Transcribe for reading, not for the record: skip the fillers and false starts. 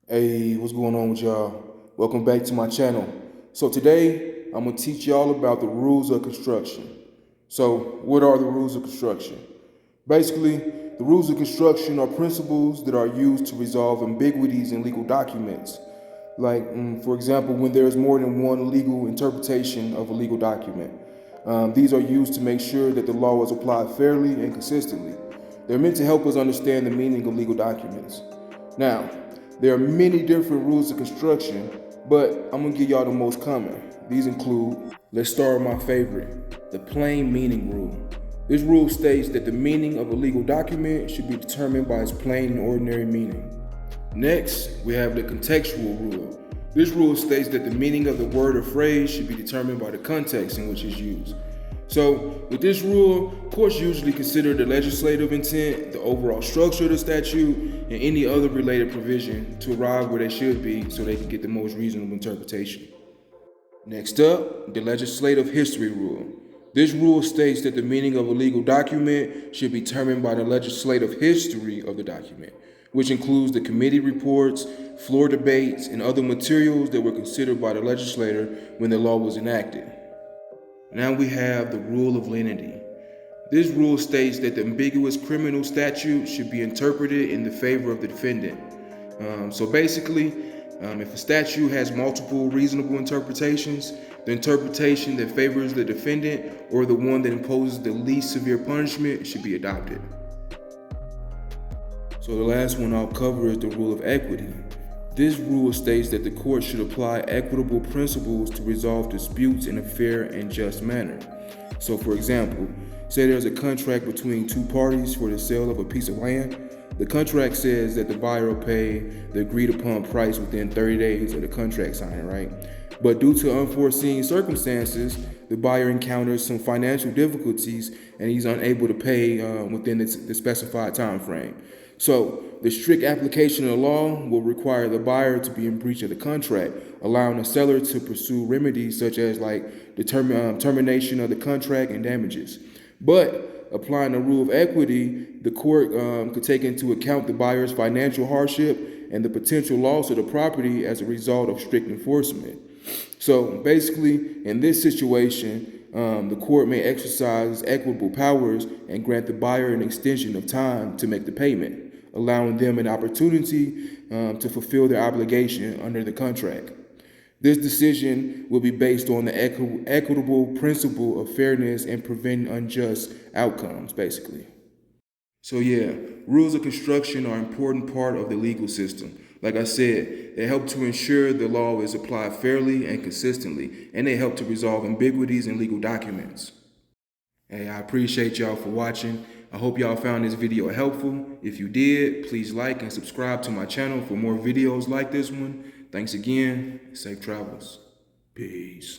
Hey, what's going on with y'all? Welcome back to my channel. So today, I'm gonna teach y'all about the rules of construction. So what are the rules of construction? Basically, the rules of construction are principles that are used to resolve ambiguities in legal documents. Like, for example, when there is more than one legal interpretation of a legal document. These are used to make sure that the law is applied fairly and consistently. They're meant to help us understand the meaning of legal documents. Now, there are many different rules of construction, but I'm gonna give y'all the most common. These include, let's start with my favorite, the plain meaning rule. This rule states that the meaning of a legal document should be determined by its plain and ordinary meaning. Next, we have the contextual rule. This rule states that the meaning of the word or phrase should be determined by the context in which it's used. So, with this rule, courts usually consider the legislative intent, the overall structure of the statute, and any other related provision to arrive where they should be so they can get the most reasonable interpretation. Next up, the legislative history rule. This rule states that the meaning of a legal document should be determined by the legislative history of the document, which includes the committee reports, floor debates, and other materials that were considered by the legislator when the law was enacted. Now we have the rule of lenity. This rule states that the ambiguous criminal statute should be interpreted in the favor of the defendant. So basically, if a statute has multiple reasonable interpretations, the interpretation that favors the defendant or the one that imposes the least severe punishment should be adopted. So the last one I'll cover is the rule of equity. This rule states that the court should apply equitable principles to resolve disputes in a fair and just manner. So for example, say there's a contract between two parties for the sale of a piece of land. The contract says that the buyer will pay the agreed upon price within 30 days of the contract signing, right? But due to unforeseen circumstances, the buyer encounters some financial difficulties and he's unable to pay within the specified time frame. So the strict application of the law will require the buyer to be in breach of the contract, allowing the seller to pursue remedies such as like termination of the contract and damages. But applying the rule of equity, the court could take into account the buyer's financial hardship and the potential loss of the property as a result of strict enforcement. So basically, in this situation, the court may exercise equitable powers and grant the buyer an extension of time to make the payment, allowing them an opportunity to fulfill their obligation under the contract. This decision will be based on the equitable principle of fairness and prevent unjust outcomes, basically. So yeah, rules of construction are an important part of the legal system. Like I said, they help to ensure the law is applied fairly and consistently, and they help to resolve ambiguities in legal documents. Hey, I appreciate y'all for watching. I hope y'all found this video helpful. If you did, please like and subscribe to my channel for more videos like this one. Thanks again. Safe travels. Peace.